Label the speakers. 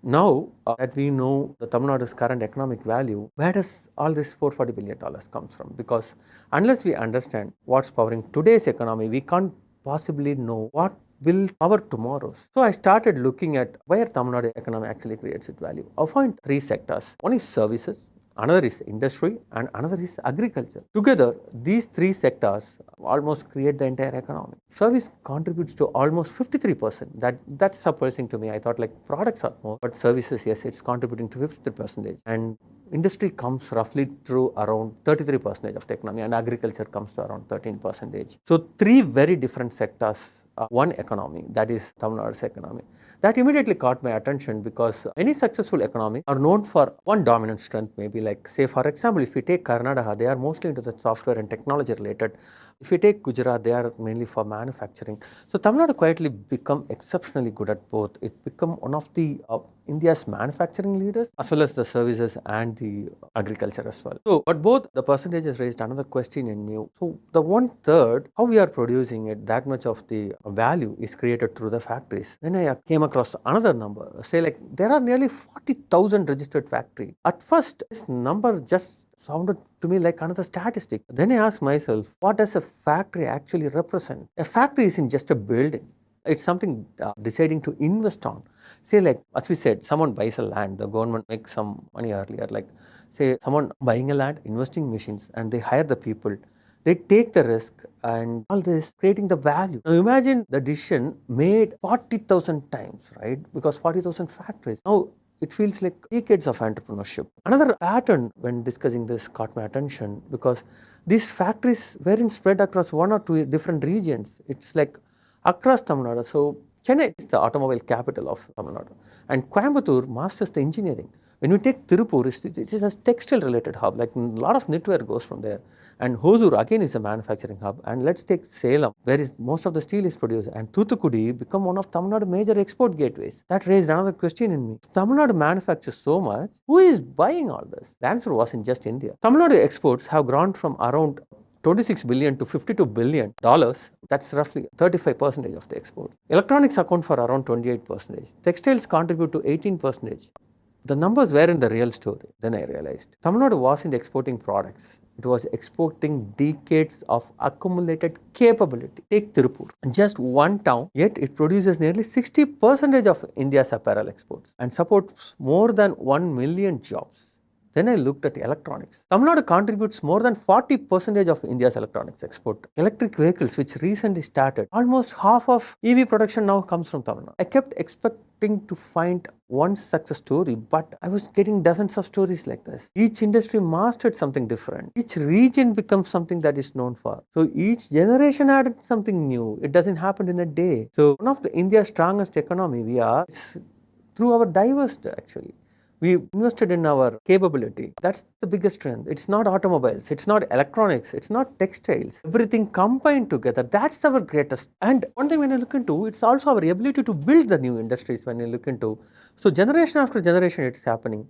Speaker 1: Now that we know the Tamil Nadu's current economic value, where does all this $440 billion comes from? Because unless we understand what's powering today's economy, we can't possibly know what will power tomorrow's. So I started looking at where Tamil Nadu economy actually creates its value. I found three sectors. One is services, another is industry, and another is agriculture. Together, these three sectors almost create the entire economy. Service contributes to almost 53%. That's surprising to me. I thought like products are more, but services, yes, it's contributing to 53%. And industry comes roughly to around 33% of the economy, and agriculture comes to around 13%. So three very different sectors, one economy, that is Tamil Nadu's economy. That immediately caught my attention because any successful economy are known for one dominant strength, maybe like, say, for example, if we take Karnataka, they are mostly into the software and technology related. If you take Gujarat, they are mainly for manufacturing. So Tamil Nadu quietly become exceptionally good at both. It become one of the India's manufacturing leaders as well as the services and the agriculture as well. So, but both the percentages raised another question in me. So the 1/3, how we are producing it, that much of the value is created through the factories. Then I came across another number. Say like there are nearly 40,000 registered factories. At first, this number just sounded to me like another statistic. Then I asked myself, what does a factory actually represent? A factory isn't just a building. It's something deciding to invest on. Say like, as we said, someone buys a land, the government makes some money earlier. Like, say, someone buying a land, investing machines, and they hire the people. They take the risk and all this, creating the value. Now imagine the decision made 40,000 times, right? Because 40,000 factories. Now it feels like decades of entrepreneurship. Another pattern when discussing this caught my attention because these factories weren't spread across one or two different regions. It's like across Tamil Nadu. So Chennai is the automobile capital of Tamil Nadu, and Coimbatore masters the engineering. When we take Tirupur, it is a textile related hub, like a lot of knitwear goes from there. And Hosur again is a manufacturing hub. And let's take Salem, where is most of the steel is produced. And Thoothukudi become one of Tamil Nadu major export gateways. That raised another question in me. Tamil Nadu manufactures so much, who is buying all this? The answer wasn't just India. Tamil Nadu exports have grown from around 26 billion to $52 billion. That's roughly 35% of the exports. Electronics account for around 28%. Textiles contribute to 18%. The numbers weren't the real story. Then I realized Tamil Nadu wasn't exporting products. It was exporting decades of accumulated capability. Take Tirupur, just one town, yet it produces nearly 60% of India's apparel exports and supports more than 1 million jobs. Then I looked at electronics. Tamil Nadu contributes more than 40% of India's electronics export. Electric vehicles, which recently started, almost half of EV production now comes from Tamil Nadu. I kept expecting to find one success story, but I was getting dozens of stories like this. Each industry mastered something different. Each region becomes something that is known for. So each generation added something new. It doesn't happen in a day. So one of the India's strongest economy we are is through our diversity actually. We invested in our capability. That's the biggest strength. It's not automobiles, it's not electronics, it's not textiles. Everything combined together. That's our greatest. And one thing when you look into, it's also our ability to build the new industries when you look into. So generation after generation, it's happening.